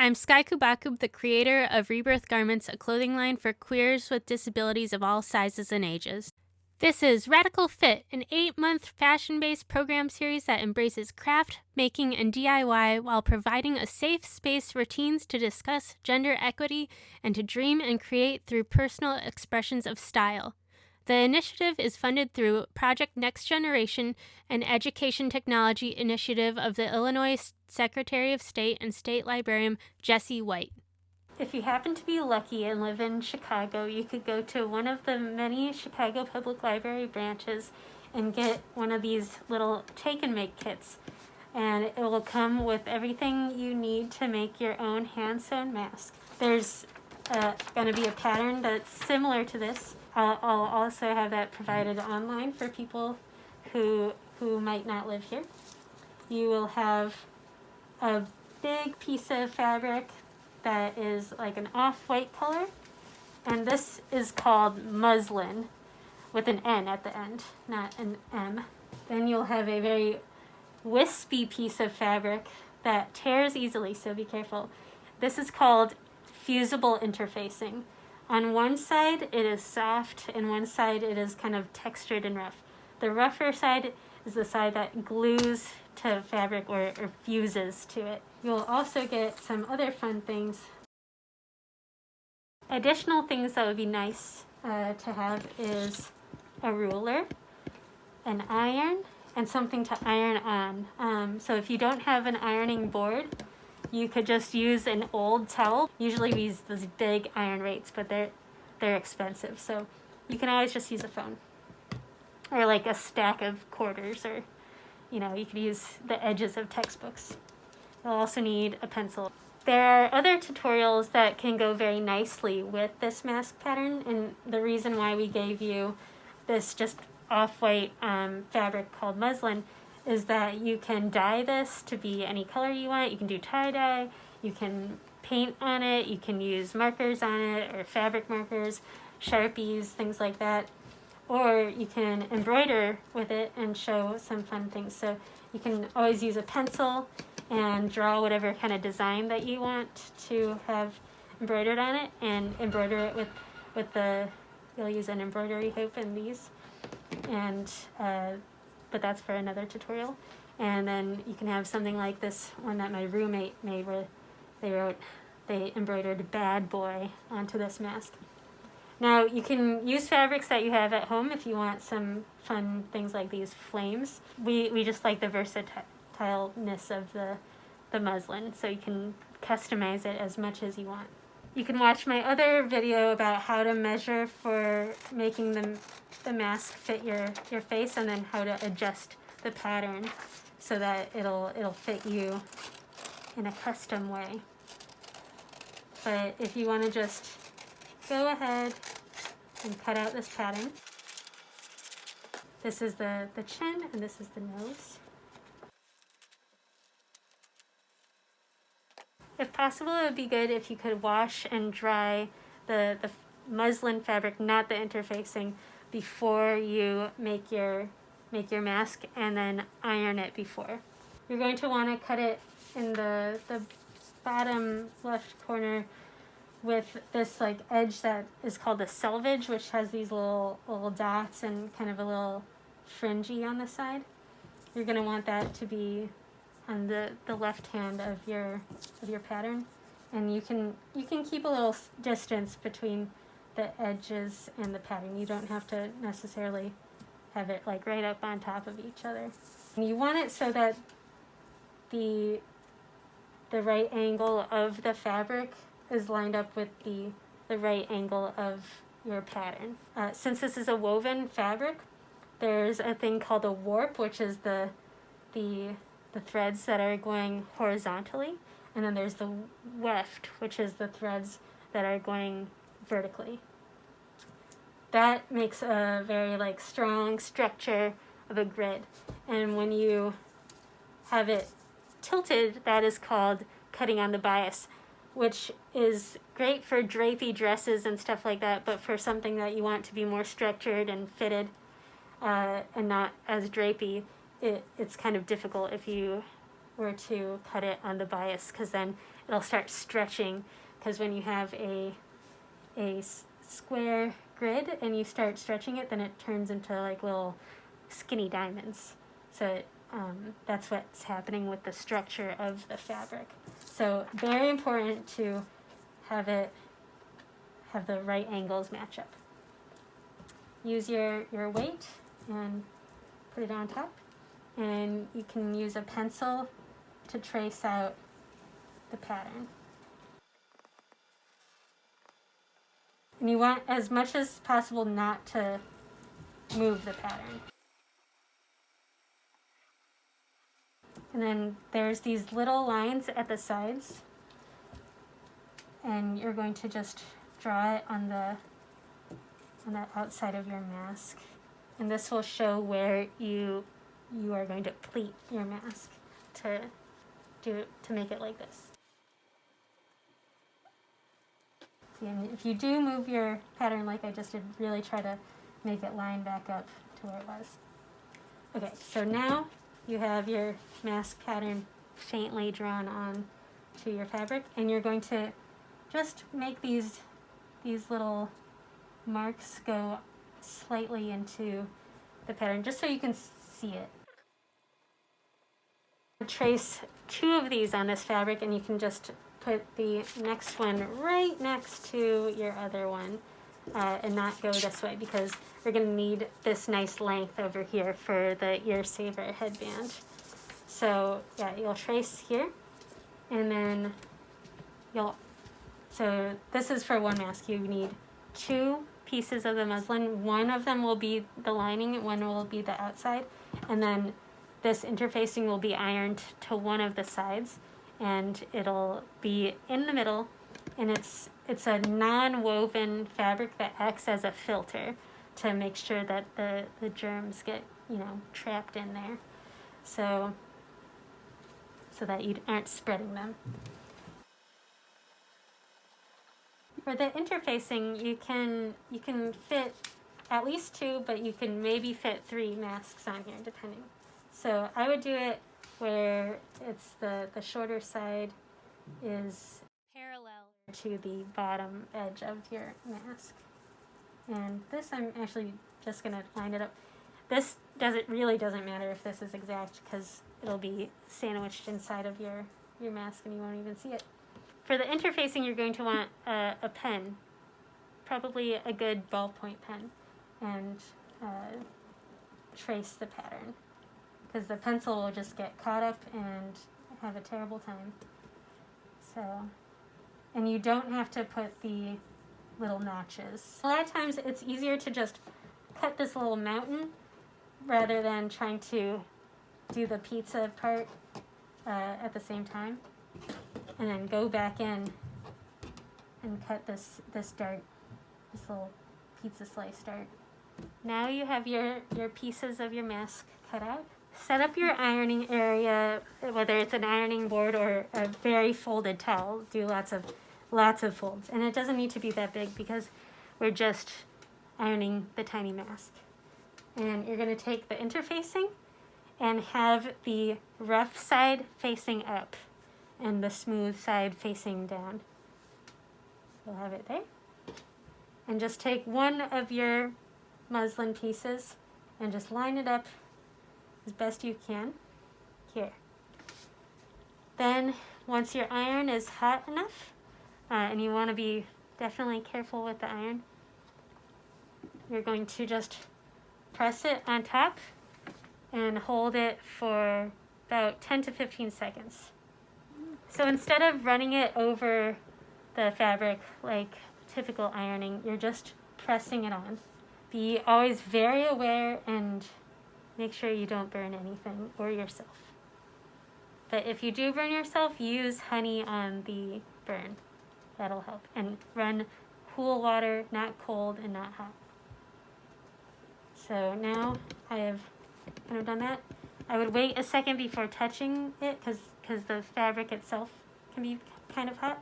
I'm Sky Cubacub, the creator of Rebirth Garments, a clothing line for queers with disabilities of all sizes and ages. This is Radical Fit, an 8-month fashion-based program series that embraces craft, making, and DIY while providing a safe space routines to discuss gender equity and to dream and create through personal expressions of style. The initiative is funded through Project Next Generation, an education technology initiative of the Illinois Secretary of State and State Librarian Jesse White. If you happen to be lucky and live in Chicago, you could go to one of the many Chicago Public Library branches and get one of these little take and make kits. And it will come with everything you need to make your own hand-sewn mask. There's going to be a pattern that's similar to this. I'll also have that provided online for people who might not live here. You will have a big piece of fabric that is like an off-white color, and this is called muslin with an N at the end, not an M. Then you'll have a very wispy piece of fabric that tears easily, so be careful. This is called fusible interfacing. On one side it is soft, and one side it is kind of textured and rough. The rougher side is the side that glues to fabric or fuses to it. You'll also get some other fun things. Additional things that would be nice to have is a ruler, an iron, and something to iron on. So if you don't have an ironing board, you could just use an old towel. Usually we use those big iron rates, but they're expensive. So you can always just use a phone. Or like a stack of quarters, or you could use the edges of textbooks. You'll also need a pencil. There are other tutorials that can go very nicely with this mask pattern, and the reason why we gave you this just off-white fabric called muslin is that you can dye this to be any color you want. You can do tie-dye, you can paint on it, you can use markers on it, or fabric markers, Sharpies, things like that. Or you can embroider with it and show some fun things. So you can always use a pencil and draw whatever kind of design that you want to have embroidered on it, and embroider it with you'll use an embroidery hoop in these. And but that's for another tutorial. And then you can have something like this one that my roommate made, where they embroidered "bad boy" onto this mask. Now you can use fabrics that you have at home if you want some fun things like these flames. We just like the versatileness of the muslin, so you can customize it as much as you want. You can watch my other video about how to measure for making the mask fit your face, and then how to adjust the pattern so that it'll fit you in a custom way. But if you want to just go ahead and cut out this pattern. This is the chin, and this is the nose. If possible, it would be good if you could wash and dry the muslin fabric, not the interfacing, before you make your mask, and then iron it before. You're going to want to cut it in the bottom left corner with this like edge that is called the selvage, which has these little dots and kind of a little fringy on the side. You're going to want that to be on the left hand of your pattern, and you can keep a little distance between the edges and the pattern. You don't have to necessarily have it like right up on top of each other. And you want it so that the right angle of the fabric is lined up with the right angle of your pattern. Since this is a woven fabric, there's a thing called a warp, which is the threads that are going horizontally, and then there's the weft, which is the threads that are going vertically. That makes a very like strong structure of a grid, and when you have it tilted, that is called cutting on the bias, which is great for drapey dresses and stuff like that, but for something that you want to be more structured and fitted and not as drapey, it's kind of difficult if you were to cut it on the bias, because then it'll start stretching, because when you have a square grid and you start stretching it, then it turns into like little skinny diamonds. So that's what's happening with the structure of the fabric. So very important to have the right angles match up. Use your weight and put it on top, and you can use a pencil to trace out the pattern. And you want as much as possible not to move the pattern. And then there's these little lines at the sides, and you're going to just draw it on the outside of your mask. And this will show where you are going to pleat your mask to make it like this. And if you do move your pattern like I just did, really try to make it line back up to where it was. Okay, so now you have your mask pattern faintly drawn on to your fabric, and you're going to just make these little marks go slightly into the pattern, just so you can see it. Trace 2 of these on this fabric, and you can just put the next one right next to your other one, and not go this way, because we're going to need this nice length over here for the ear saver headband. So yeah, you'll trace here, and then so this is for one mask. You need 2 pieces of the muslin. One of them will be the lining, one will be the outside, and then this interfacing will be ironed to one of the sides, and it'll be in the middle, and it's a non-woven fabric that acts as a filter to make sure that the germs get, trapped in there, so that you aren't spreading them. For the interfacing, you can fit at least 2, but you can maybe fit 3 masks on here, depending. So I would do it where it's the shorter side is parallel to the bottom edge of your mask. And this, I'm actually just going to line it up. This really doesn't matter if this is exact, because it'll be sandwiched inside of your mask and you won't even see it. For the interfacing, you're going to want a pen, probably a good ballpoint pen, and trace the pattern, because the pencil will just get caught up and have a terrible time. So, and you don't have to put the little notches. A lot of times it's easier to just cut this little mountain rather than trying to do the pizza part at the same time, and then go back in and cut this dart, this little pizza slice dart. Now you have your pieces of your mask cut out. Set up your ironing area, whether it's an ironing board or a very folded towel. Do lots of folds, and it doesn't need to be that big because we're just ironing the tiny mask. And you're going to take the interfacing and have the rough side facing up and the smooth side facing down. You'll have it there. And just take one of your muslin pieces and just line it up as best you can here. Then once your iron is hot enough, and you want to be definitely careful with the iron, you're going to just press it on top and hold it for about 10 to 15 seconds. So instead of running it over the fabric like typical ironing, you're just pressing it on. Be always very aware and make sure you don't burn anything or yourself. But if you do burn yourself, use honey on the burn. That'll help. And run cool water, not cold and not hot. So now I have kind of done that. I would wait a second before touching it because the fabric itself can be kind of hot.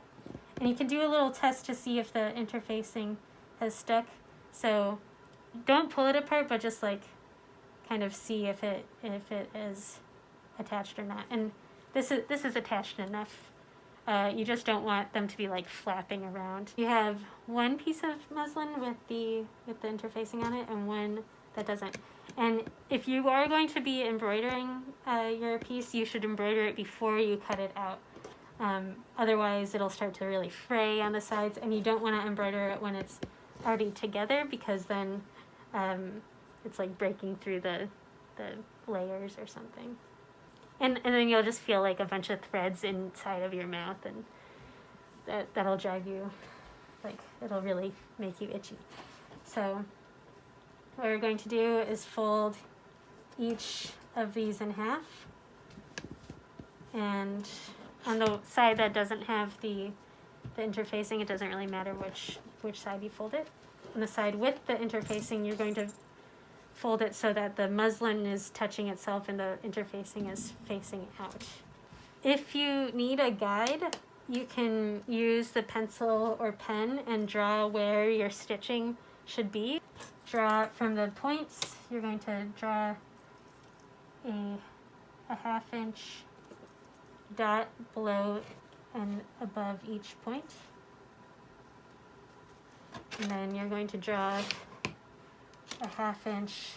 And you can do a little test to see if the interfacing has stuck. So don't pull it apart, but just like kind of see if it is attached or not. And this is attached enough. You just don't want them to be like flapping around. You have one piece of muslin with the interfacing on it and one that doesn't. And if you are going to be embroidering your piece, you should embroider it before you cut it out. Otherwise, it'll start to really fray on the sides, and you don't want to embroider it when it's already together, because then it's like breaking through the layers or something. And then you'll just feel like a bunch of threads inside of your mouth, and that'll drive you, like, it'll really make you itchy. So what we're going to do is fold each of these in half, and on the side that doesn't have the interfacing, it doesn't really matter which side you fold it. On the side with the interfacing, you're going to fold it so that the muslin is touching itself and the interfacing is facing out. If you need a guide, you can use the pencil or pen and draw where your stitching should be. Draw from the points, you're going to draw a 1/2 inch dot below and above each point. And then you're going to draw a 1/2 inch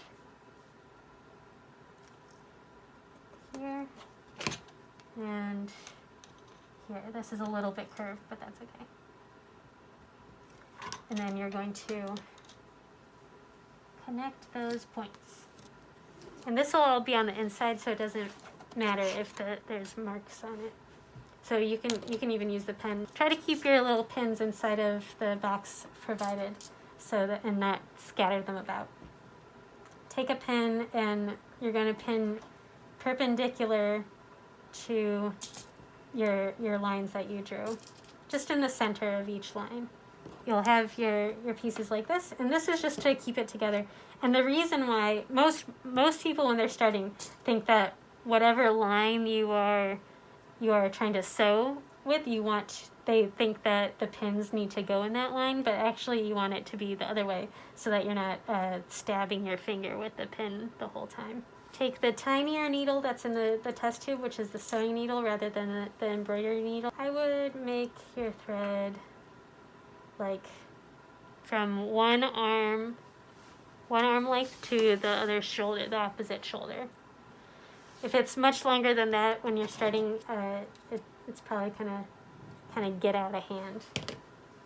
here and here. This is a little bit curved, but that's okay. And then you're going to connect those points. And this will all be on the inside, so it doesn't matter if there's marks on it. So you can even use the pen. Try to keep your little pins inside of the box provided, so that, and not scatter them about. Take a pin and you're going to pin perpendicular to your lines that you drew, just in the center of each line. You'll have your pieces like this, and this is just to keep it together. And the reason why most people when they're starting think that whatever line you are trying to sew with, they think that the pins need to go in that line, but actually you want it to be the other way, so that you're not stabbing your finger with the pin the whole time. Take the tinier needle that's in the test tube, which is the sewing needle rather than the embroidery needle. I would make your thread like from one arm length to the other shoulder, the opposite shoulder. If it's much longer than that when you're starting, it's probably kind of get out of hand.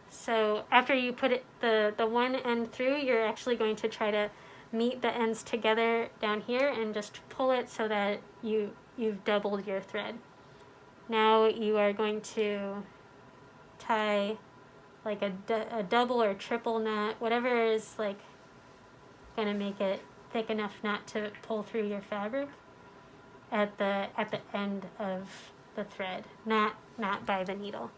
So after you put the one end through, you're actually going to try to meet the ends together down here and just pull it so that you've doubled your thread. Now you are going to tie like a double or triple knot, whatever is like going to make it thick enough not to pull through your fabric at the end of the thread, not by the needle.